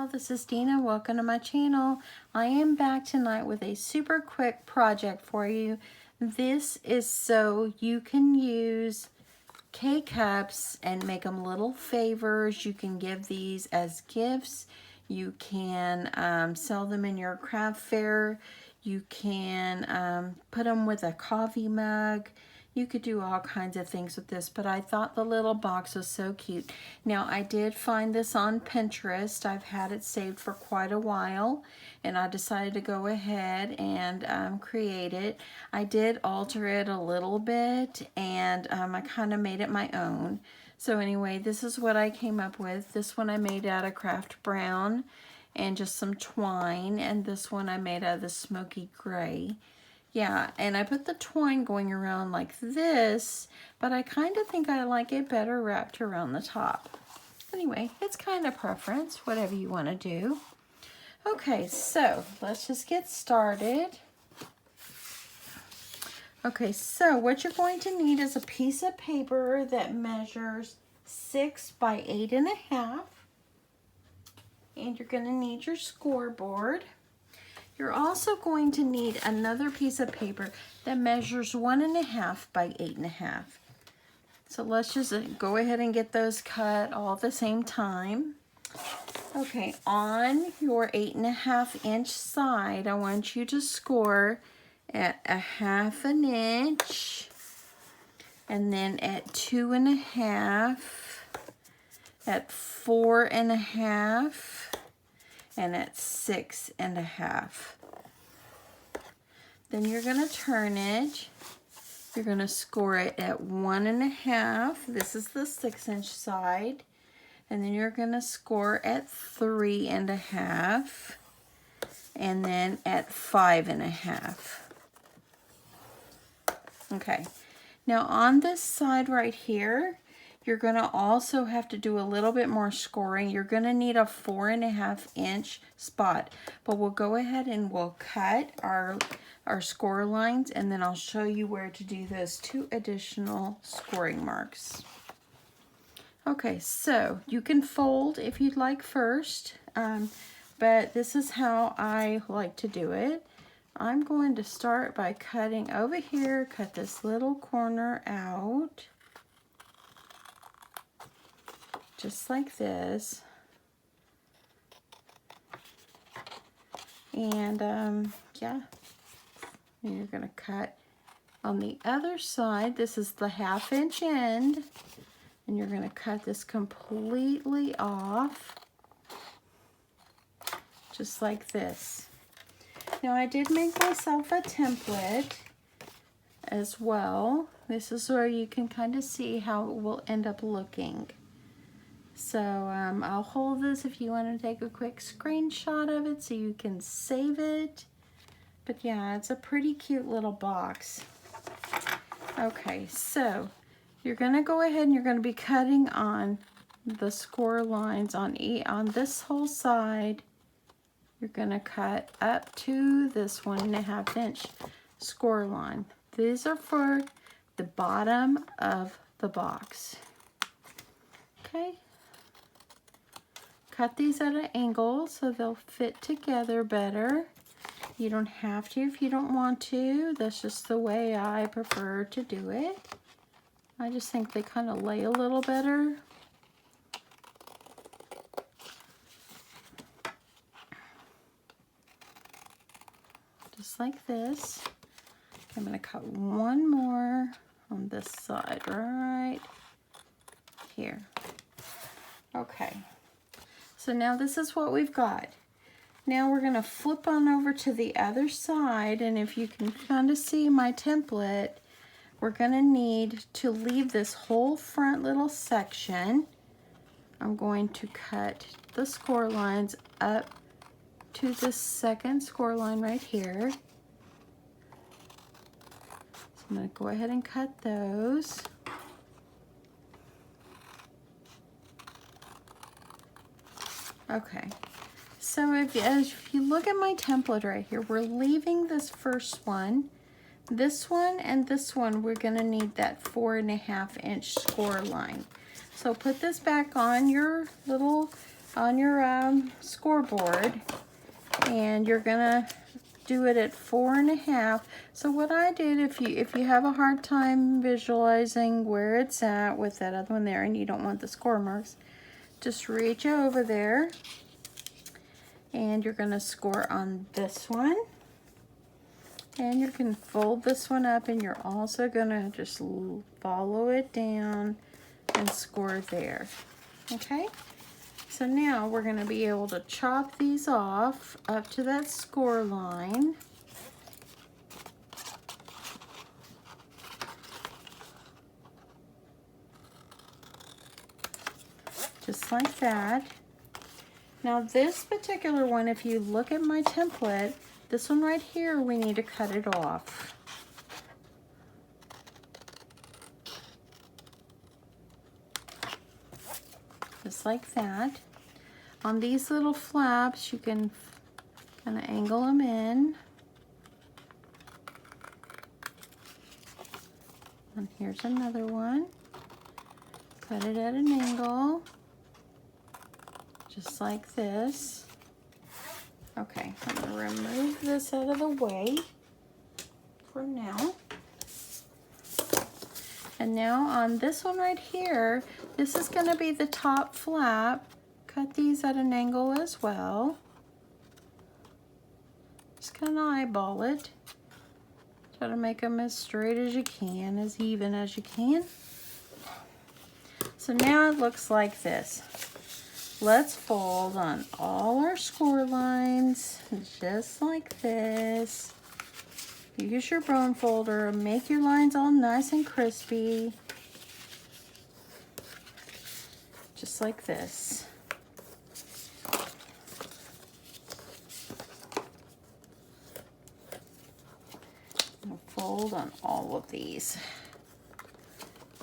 y'all, this is Dina. Welcome to my channel. I am back tonight with a super quick project for you. This is so you can use K-Cups and make them little favors. You can give these as gifts. You can sell them in your craft fair. You can put them with a coffee mug. You could do all kinds of things with this, but I thought the little box was so cute. Now, I did find this on Pinterest. I've had it saved for quite a while, and I decided to go ahead and create it. I did alter it a little bit, and I kind of made it my own. So anyway, this is what I came up with. This one I made out of craft brown and just some twine, and this one I made out of the smoky gray. Yeah, and I put the twine going around like this, but I kind of think I like it better wrapped around the top. Anyway, it's kind of preference, whatever you want to do. Okay, so let's just get started. Okay, so what you're going to need is a piece of paper that measures 6 by 8.5. And you're going to need your scoreboard. You're also going to need another piece of paper that measures 1.5 by 8.5. So let's just go ahead and get those cut all at the same time. Okay, on your 8.5 inch side, I want you to score at 1/2 inch, and then at 2.5, at 4.5, and at 6.5. Then you're going to turn it. You're going to score it at 1.5. This is the 6 inch side. And then you're going to score at 3.5. And then at 5.5. Okay. Now on this side right here, you're going to also have to do a little bit more scoring. You're going to need a 4.5 inch spot, but we'll go ahead and we'll cut our score lines, and then I'll show you where to do those 2 additional scoring marks. Okay, so you can fold if you'd like first, but this is how I like to do it. I'm going to start by cutting over here, cut this little corner out. Just like this. And yeah, and you're going to cut on the other side. This is the 1/2 inch end, and you're going to cut this completely off, just like this. Now I did make myself a template as well. This is where you can kind of see how it will end up looking. So I'll hold this if you want to take a quick screenshot of it so you can save it. But yeah, it's a pretty cute little box. Okay, so you're going to go ahead and you're going to be cutting on the score lines on this whole side. You're going to cut up to this 1.5 inch score line. These are for the bottom of the box. Okay. Cut these at an angle so they'll fit together better. You don't have to if you don't want to. That's just the way I prefer to do it. I just think they kind of lay a little better. Just like this. I'm going to cut one more on this side right here. Okay. So now this is what we've got. Now we're going to flip on over to the other side, and if you can kind of see my template, we're going to need to leave this whole front little section. I'm going to cut the score lines up to the second score line right here. So I'm going to go ahead and cut those. Okay, so if you look at my template right here, we're leaving this first one, this one, and this one. We're going to need that 4.5 inch score line. So put this back on your little on your scoreboard, and you're gonna do it at 4.5. So what I did, if you have a hard time visualizing where it's at with that other one there and you don't want the score marks, just reach over there and you're gonna score on this one. And you can fold this one up, and you're also gonna just follow it down and score there. Okay? So now we're gonna be able to chop these off up to that score line. Just like that. Now this particular one, if you look at my template, this one right here, we need to cut it off. Just like that. On these little flaps, you can kind of angle them in. And here's another one. Cut it at an angle, just like this. Okay, I'm gonna remove this out of the way for now. And now on this one right here, this is gonna be the top flap. Cut these at an angle as well. Just kind of eyeball it. Try to make them as straight as you can, as even as you can. So now it looks like this. Let's fold on all our score lines, just like this. Use your bone folder, make your lines all nice and crispy. Just like this. We'll fold on all of these.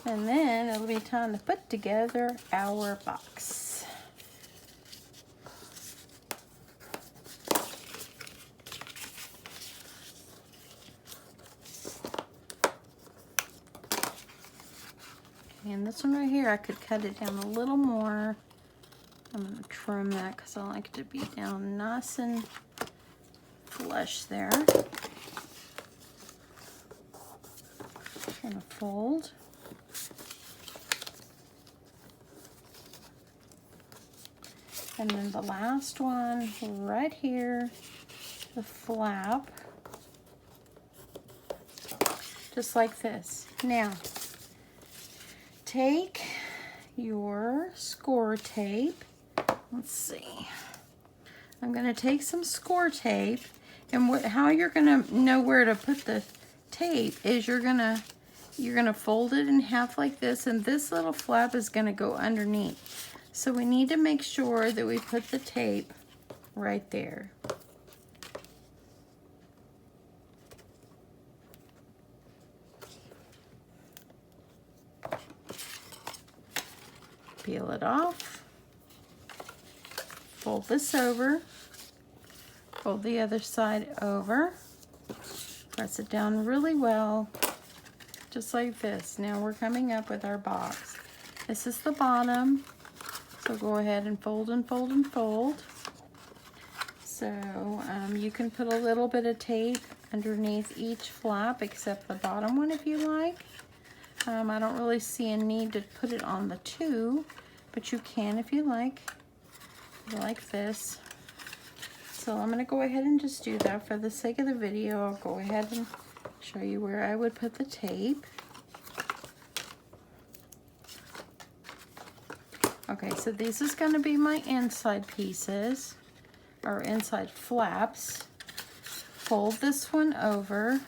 And then it'll be time to put together our box. And this one right here, I could cut it down a little more. I'm going to trim that because I like it to be down nice and flush there. I'm going to fold. And then the last one right here, the flap, just like this. Now, take your score tape. Let's see. I'm going to take some score tape, and how you're going to know where to put the tape is you're going to fold it in half like this, and this little flap is going to go underneath. So we need to make sure that we put the tape right there. Peel it off. Fold this over. Fold the other side over. Press it down really well, just like this. Now we're coming up with our box. This is the bottom. So go ahead and fold and fold and fold. So you can put a little bit of tape underneath each flap except the bottom one if you like. I don't really see a need to put it on the two, but you can if you like this. So I'm going to go ahead and just do that for the sake of the video. I'll go ahead and show you where I would put the tape. Okay, so this is going to be my inside pieces, or inside flaps. Fold this one over.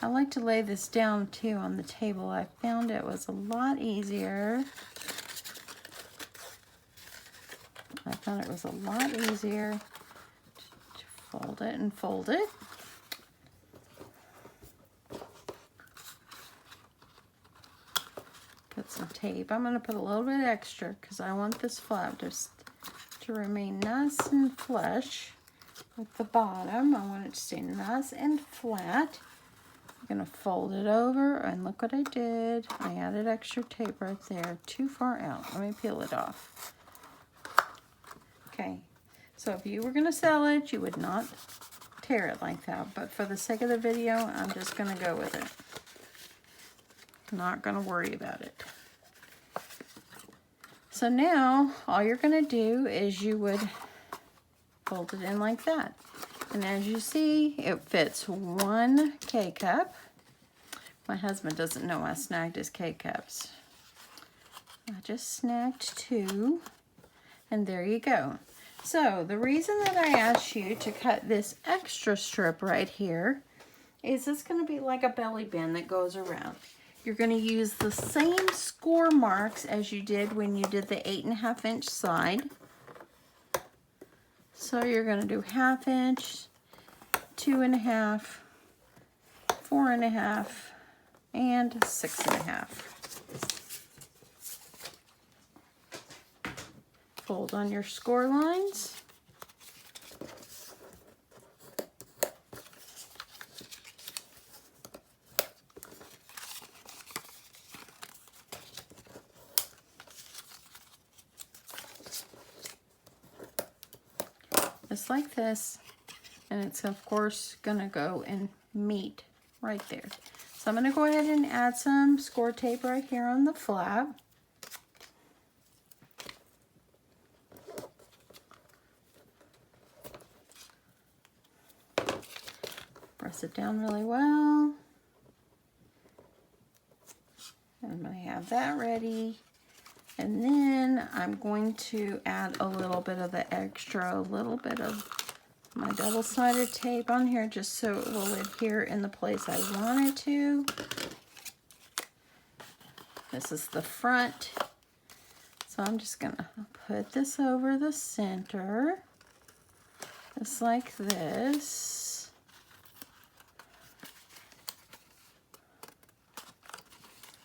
I like to lay this down too on the table. I found it was a lot easier. To fold it and fold it. Put some tape. I'm going to put a little bit extra because I want this flap just to remain nice and flush with the bottom. I want it to stay nice and flat. I'm going to fold it over, and look what I did. I added extra tape right there, too far out. Let me peel it off. Okay, so if you were going to sell it, you would not tear it like that. But for the sake of the video, I'm just going to go with it. Not going to worry about it. So now, all you're going to do is you would fold it in like that. And as you see, it fits 1 K-cup. My husband doesn't know I snagged his K-cups. I just snagged 2. And there you go. So the reason that I asked you to cut this extra strip right here is it's going to be like a belly band that goes around. You're going to use the same score marks as you did when you did the 8.5 inch side. So you're going to do 1/2 inch, 2.5, 4.5, and 6.5. Fold on your score lines. Just like this, and it's of course gonna go and meet right there. So I'm gonna go ahead and add some score tape right here on the flap. Press it down really well. I'm gonna have that ready. And then I'm going to add a little bit of the extra, a little bit of my double-sided tape on here just so it will adhere in the place I want it to. This is the front. So I'm just gonna put this over the center, just like this.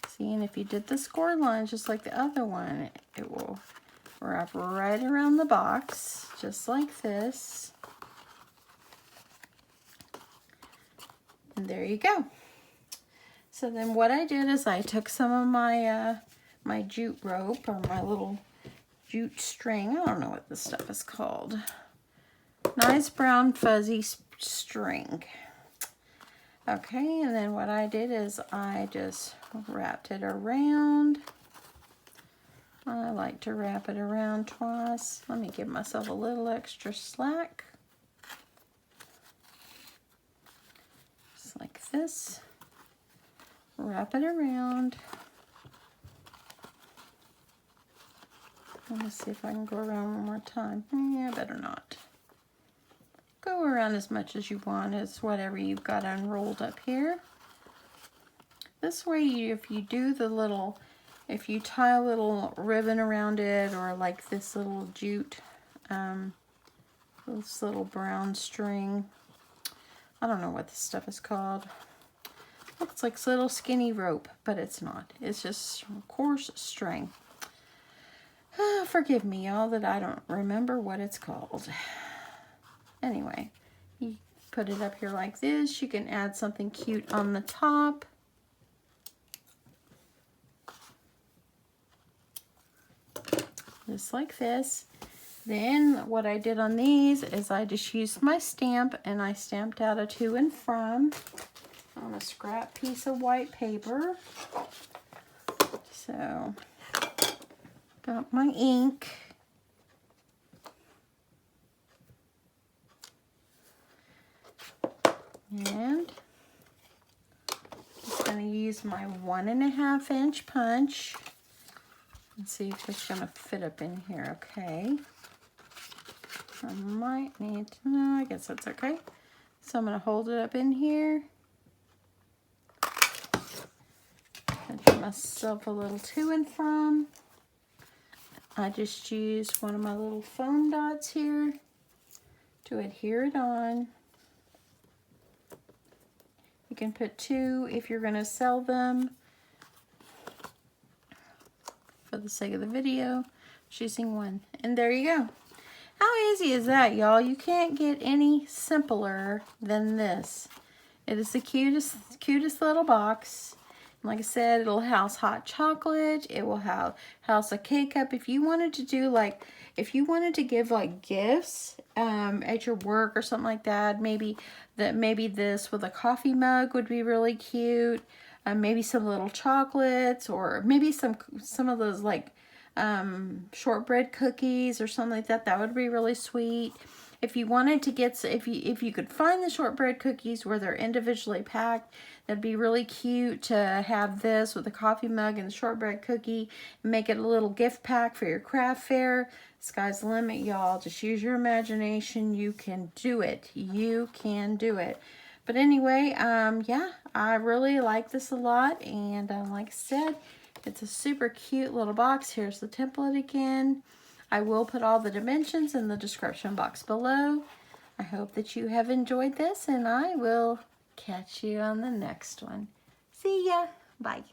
See, and if you did the score lines just like the other one, it will wrap right around the box, just like this. And there you go. So then what I did is I took some of my my jute rope, or my little jute string. I don't know what this stuff is called. Nice brown fuzzy string. Okay, and then what I did is I just wrapped it around. I like to wrap it around twice. Let me give myself a little extra slack. Just like this. Wrap it around. Let me see if I can go around one more time. Yeah, better not. Go around as much as you want, as whatever you've got unrolled up here. This way, if you do the little, if you tie a little ribbon around it, or like this little jute, this little brown string, I don't know what this stuff is called. Looks like a little skinny rope, but it's not. It's just coarse string. Forgive me, y'all, that I don't remember what it's called. Anyway, you put it up here like this. You can add something cute on the top. Just like this. Then what I did on these is I just used my stamp, and I stamped out a to and from on a scrap piece of white paper. So, got my ink. And just going to use my 1.5 inch punch. Let's see if it's going to fit up in here okay. I might need to, no, I guess that's okay. So I'm going to hold it up in here. And give myself a little to and from. I just used one of my little foam dots here to adhere it on. You can put 2 if you're going to sell them. For the sake of the video, just using 1. And there you go. How easy is that, y'all? You can't get any simpler than this. It is the cutest little box. Like I said, it'll house hot chocolate. It will house a K-cup. If you wanted to do like, if you wanted to give like gifts at your work or something like that, maybe this with a coffee mug would be really cute. Maybe some little chocolates, or maybe some of those like shortbread cookies or something like that. That would be really sweet. If you wanted to get, if you could find the shortbread cookies where they're individually packed, that'd be really cute to have this with a coffee mug and the shortbread cookie. Make it a little gift pack for your craft fair. Sky's the limit, y'all. Just use your imagination. You can do it. You can do it. But anyway, yeah, I really like this a lot. And like I said, it's a super cute little box. Here's the template again. I will put all the dimensions in the description box below. I hope that you have enjoyed this, and I will catch you on the next one. See ya. Bye.